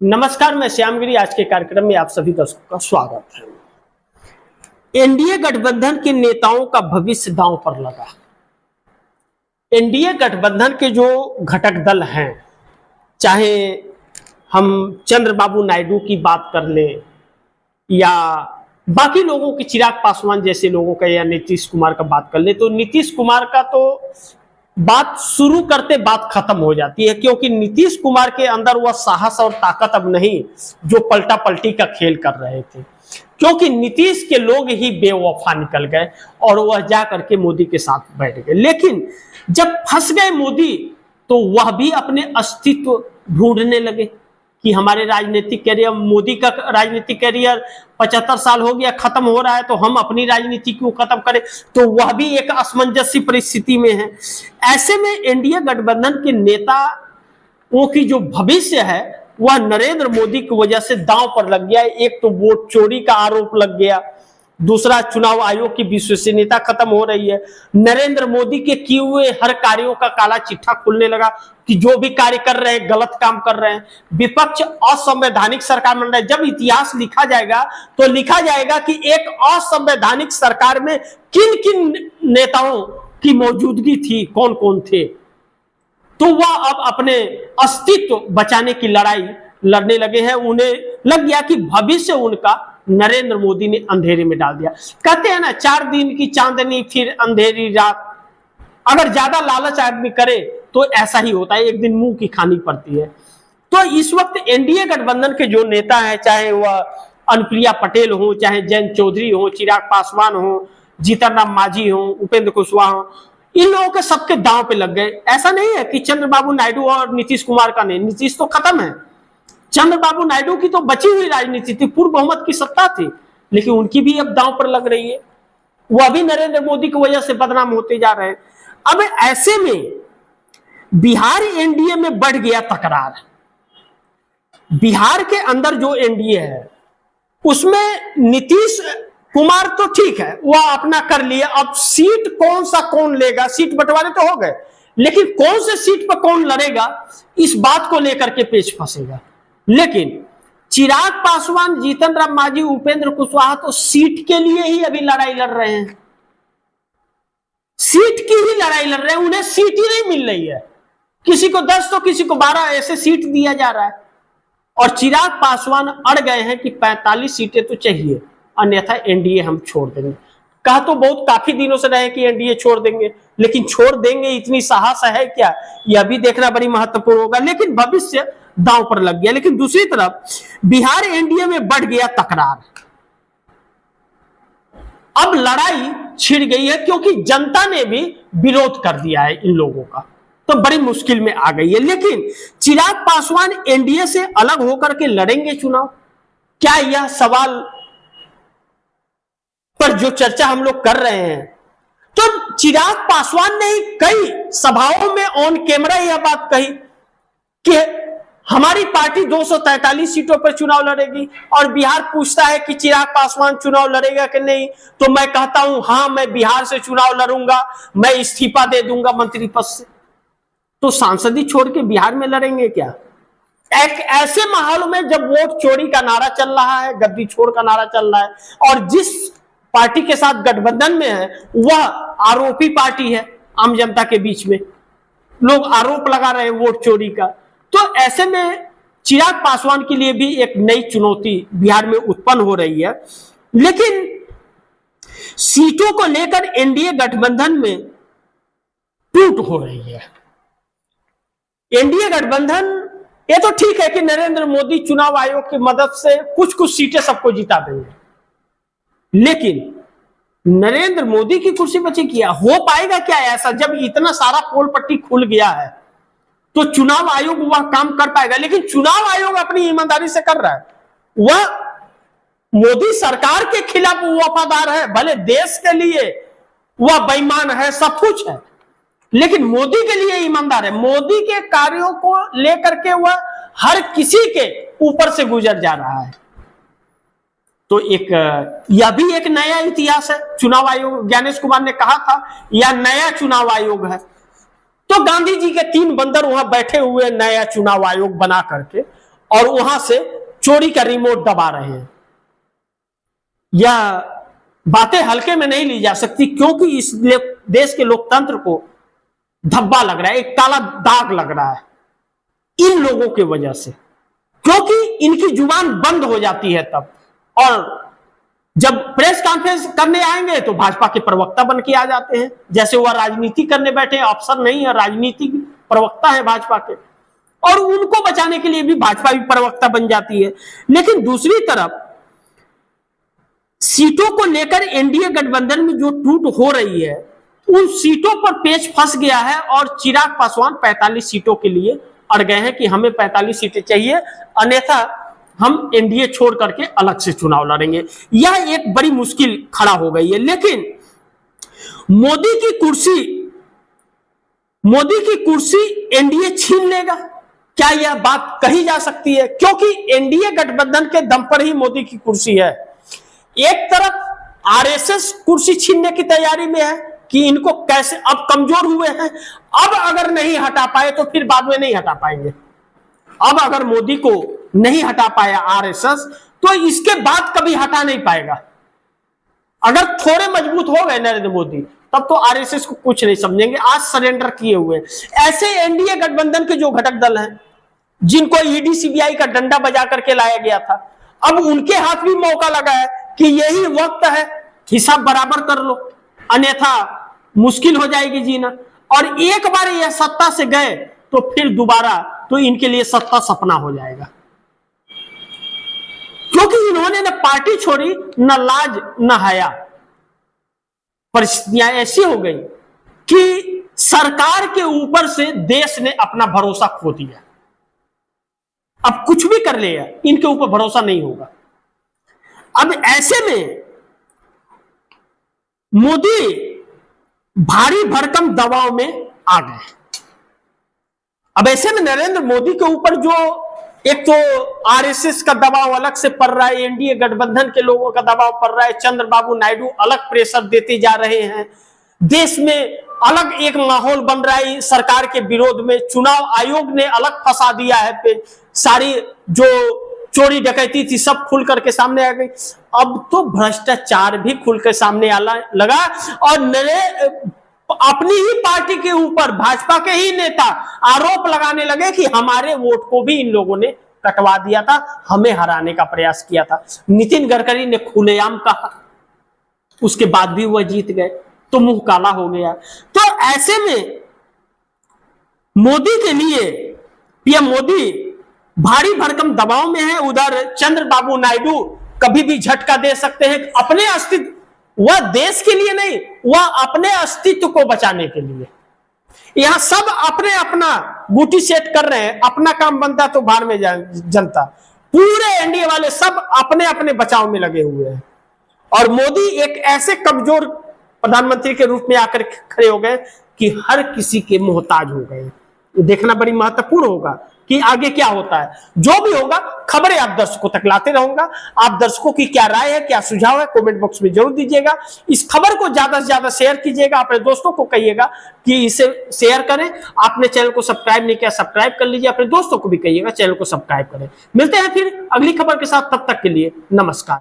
नमस्कार, मैं श्यामगिरी। आज के कार्यक्रम में आप सभी दर्शकों का स्वागत है। एनडीए गठबंधन के नेताओं का भविष्य दांव पर लगा। एनडीए गठबंधन के जो घटक दल हैं, चाहे हम चंद्रबाबू नायडू की बात कर लें या बाकी लोगों की, चिराग पासवान जैसे लोगों का, या नीतीश कुमार का बात कर ले, तो नीतीश कुमार का तो बात शुरू करते बात खत्म हो जाती है, क्योंकि नीतीश कुमार के अंदर वह साहस और ताकत अब नहीं जो पलटा पलटी का खेल कर रहे थे, क्योंकि नीतीश के लोग ही बेवफा निकल गए और वह जा करके मोदी के साथ बैठ गए। लेकिन जब फंस गए मोदी, तो वह भी अपने अस्तित्व ढूंढने लगे कि हमारे राजनीतिक कैरियर, मोदी का राजनीतिक कैरियर 75 साल हो गया, खत्म हो रहा है, तो हम अपनी राजनीति क्यों खत्म करें। तो वह भी एक असमंजस्य परिस्थिति में है। ऐसे में एनडीए गठबंधन के नेताओं की जो भविष्य है वह नरेंद्र मोदी की वजह से दांव पर लग गया। एक तो वोट चोरी का आरोप लग गया, दूसरा चुनाव आयोग की विश्वसनीयता खत्म हो रही है। नरेंद्र मोदी के किए हुए हर कार्यों का काला चिट्ठा खुलने लगा कि जो भी कार्य कर रहे हैं गलत काम कर रहे हैं। विपक्ष असंवैधानिक सरकार बन रहा है। जब इतिहास लिखा जाएगा तो लिखा जाएगा कि एक असंवैधानिक सरकार में किन किन नेताओं की मौजूदगी थी, कौन कौन थे। तो वह अब अपने अस्तित्व बचाने की लड़ाई लड़ने लगे हैं। उन्हें लग गया कि भविष्य उनका नरेंद्र मोदी ने अंधेरे में डाल दिया। कहते हैं ना, 4 दिन की चांदनी फिर अंधेरी रात। अगर ज्यादा लालच आदमी करे तो ऐसा ही होता है, एक दिन मुंह की खानी पड़ती है। तो इस वक्त एनडीए गठबंधन के जो नेता हैं, चाहे वह अनुप्रिया पटेल हो, चाहे जयंत चौधरी हो, चिराग पासवान हो, जीतन राम मांझी हो, उपेंद्र कुशवाहा हो, इन लोगों के सबके दांव पे लग गए। ऐसा नहीं है कि चंद्रबाबू नायडू और नीतीश कुमार का नहीं, नीतीश तो खत्म है। चंद्रबाबू नायडू की तो बची हुई राजनीति थी, पूर्व बहुमत की सत्ता थी, लेकिन उनकी भी अब दांव पर लग रही है। वह भी नरेंद्र मोदी की वजह से बदनाम होते जा रहे हैं। अब ऐसे में बिहार एनडीए में बढ़ गया तकरार। बिहार के अंदर जो एनडीए है उसमें नीतीश कुमार तो ठीक है, वह अपना कर लिया। अब सीट कौन सा कौन लेगा, सीट बंटवारे तो हो गए, लेकिन कौन से सीट पर कौन लड़ेगा, इस बात को लेकर के पेच फंसेगा। लेकिन चिराग पासवान, जीतन राम मांझी, उपेंद्र कुशवाहा तो सीट के लिए ही अभी लड़ाई लड़ रहे हैं। सीट की ही लड़ाई लड़ रहे हैं, उन्हें सीट ही नहीं मिल रही है। किसी को 10 तो किसी को 12 ऐसे सीट दिया जा रहा है। और चिराग पासवान अड़ गए हैं कि 45 सीटें तो चाहिए, अन्यथा एनडीए हम छोड़ देंगे। कहा तो बहुत काफी दिनों से रहे कि एनडीए छोड़ देंगे, लेकिन छोड़ देंगे इतनी साहस है क्या, यह भी देखना बड़ी महत्वपूर्ण होगा। लेकिन भविष्य दांव पर लग गया। लेकिन दूसरी तरफ बिहार एनडीए में बढ़ गया तकरार। अब लड़ाई छिड़ गई है, क्योंकि जनता ने भी विरोध कर दिया है इन लोगों का, तो बड़ी मुश्किल में आ गई है। लेकिन चिराग पासवान एनडीए से अलग होकर के लड़ेंगे चुनाव, क्या यह सवाल पर जो चर्चा हम लोग कर रहे हैं, तो चिराग पासवान ने ही कई सभाओं में ऑन कैमरा यह बात कही कि हमारी पार्टी 243 सीटों पर चुनाव लड़ेगी। और बिहार पूछता है कि चिराग पासवान चुनाव लड़ेगा कि नहीं, तो मैं कहता हूं हां, मैं बिहार से चुनाव लड़ूंगा, मैं इस्तीफा दे दूंगा मंत्री पद से। तो सांसदी छोड़ के बिहार में लड़ेंगे क्या? एक ऐसे माहौल में जब वोट चोरी का नारा चल रहा है, गद्दी छोड़ का नारा चल रहा है, और जिस पार्टी के साथ गठबंधन में है वह आरोपी पार्टी है, आम जनता के बीच में लोग आरोप लगा रहे हैं वोट चोरी का, तो ऐसे में चिराग पासवान के लिए भी एक नई चुनौती बिहार में उत्पन्न हो रही है। लेकिन सीटों को लेकर एनडीए गठबंधन में टूट हो रही है। एनडीए गठबंधन, ये तो ठीक है कि नरेंद्र मोदी चुनाव आयोग की मदद से कुछ कुछ सीटें सबको जिता देंगे, लेकिन नरेंद्र मोदी की कुर्सी बची क्या? हो पाएगा क्या ऐसा? जब इतना सारा पोल पट्टी खुल गया है तो चुनाव आयोग वह काम कर पाएगा? लेकिन चुनाव आयोग अपनी ईमानदारी से कर रहा है, वह मोदी सरकार के खिलाफ वफादार है, भले देश के लिए वह बेईमान है, सब कुछ है, लेकिन मोदी के लिए ईमानदार है। मोदी के कार्यों को लेकर के वह हर किसी के ऊपर से गुजर जा रहा है। तो यह भी एक नया इतिहास है। चुनाव आयोग, ज्ञानेश कुमार ने कहा था यह नया चुनाव आयोग है, तो गांधी जी के 3 बंदर वहां बैठे हुए नया चुनाव आयोग बना करके, और वहां से चोरी का रिमोट दबा रहे हैं। यह बातें हल्के में नहीं ली जा सकती, क्योंकि इस देश के लोकतंत्र को धब्बा लग रहा है, एक काला दाग लग रहा है इन लोगों की वजह से, क्योंकि इनकी जुबान बंद हो जाती है तब। और जब प्रेस कॉन्फ्रेंस करने आएंगे तो भाजपा के प्रवक्ता बन के आ जाते हैं, जैसे वह राजनीति करने बैठे, अफसर नहीं है, राजनीतिक प्रवक्ता है भाजपा के, और उनको बचाने के लिए भी भाजपा भी प्रवक्ता बन जाती है। लेकिन दूसरी तरफ सीटों को लेकर एनडीए गठबंधन में जो टूट हो रही है, उन सीटों पर पेच फंस गया है और चिराग पासवान 45 सीटों के लिए अड़ गए हैं कि हमें 45 सीटें चाहिए, अन्यथा हम एनडीए छोड़ करके अलग से चुनाव लड़ेंगे। यह एक बड़ी मुश्किल खड़ा हो गई है। लेकिन मोदी की कुर्सी एनडीए छीन लेगा, क्या यह बात कही जा सकती है? क्योंकि एनडीए गठबंधन के दम पर ही मोदी की कुर्सी है। एक तरफ आरएसएस कुर्सी छीनने की तैयारी में है कि इनको कैसे, अब कमजोर हुए हैं, अब अगर नहीं हटा पाए तो फिर बाद में नहीं हटा पाएंगे। अब अगर मोदी को नहीं हटा पाया आरएसएस, तो इसके बाद कभी हटा नहीं पाएगा। अगर थोड़े मजबूत हो गए नरेंद्र मोदी, तब तो आरएसएस को कुछ नहीं समझेंगे। आज सरेंडर किए हुए ऐसे एनडीए गठबंधन के जो घटक दल हैं, जिनको ईडी सीबीआई का डंडा बजा करके लाया गया था, अब उनके हाथ भी मौका लगा है कि यही वक्त है, हिसाब बराबर कर लो, अन्यथा मुश्किल हो जाएगी जीना। और एक बार यह सत्ता से गए तो फिर दोबारा तो इनके लिए सत्ता सपना हो जाएगा, क्योंकि इन्होंने न पार्टी छोड़ी, न लाज न हया। परिस्थितियां ऐसी हो गई कि सरकार के ऊपर से देश ने अपना भरोसा खो दिया। अब कुछ भी कर ले, इनके ऊपर भरोसा नहीं होगा। अब ऐसे में मोदी भारी भरकम दबाव में आ गए। अब ऐसे में नरेंद्र मोदी के ऊपर जो एक तो आरएसएस का दबाव अलग से पड़ रहा है, एनडीए गठबंधन के लोगों का दबाव पड़ रहा है, चंद्रबाबू नायडू अलग प्रेशर देते जा रहे हैं, देश में अलग एक माहौल बन रहा है सरकार के विरोध में, चुनाव आयोग ने अलग फंसा दिया है, सारी जो चोरी डकैती थी सब खुल करके सामने आ गई। अब तो भ्रष्टाचार भी खुल के सामने आने लगा और अपनी ही पार्टी के ऊपर भाजपा के ही नेता आरोप लगाने लगे कि हमारे वोट को भी इन लोगों ने कटवा दिया था, हमें हराने का प्रयास किया था। नितिन गडकरी ने खुलेआम कहा, उसके बाद भी वह जीत गए तो मुंह काला हो गया। तो ऐसे में मोदी के लिए पीएम मोदी भारी भरकम दबाव में है। उधर चंद्रबाबू नायडू कभी भी झटका दे सकते हैं अपने अस्तित्व, वह देश के लिए नहीं, वह अपने अस्तित्व को बचाने के लिए। यहां सब अपने अपना गुटी सेट कर रहे हैं, अपना काम बनता तो बाहर में जनता, पूरे एनडीए वाले सब अपने अपने बचाव में लगे हुए हैं। और मोदी एक ऐसे कमजोर प्रधानमंत्री के रूप में आकर खड़े हो गए कि हर किसी के मोहताज हो गए। देखना बड़ी महत्वपूर्ण होगा कि आगे क्या होता है। जो भी होगा खबरें आप दर्शकों तक लाते रहूंगा। आप दर्शकों की क्या राय है, क्या सुझाव है, कमेंट बॉक्स में जरूर दीजिएगा। इस खबर को ज्यादा से ज्यादा शेयर कीजिएगा, अपने दोस्तों को कहिएगा कि इसे शेयर करें। आपने चैनल को सब्सक्राइब नहीं किया, सब्सक्राइब कर लीजिए, अपने दोस्तों को भी कहिएगा चैनल को सब्सक्राइब करें। मिलते हैं फिर अगली खबर के साथ, तब तक के लिए नमस्कार।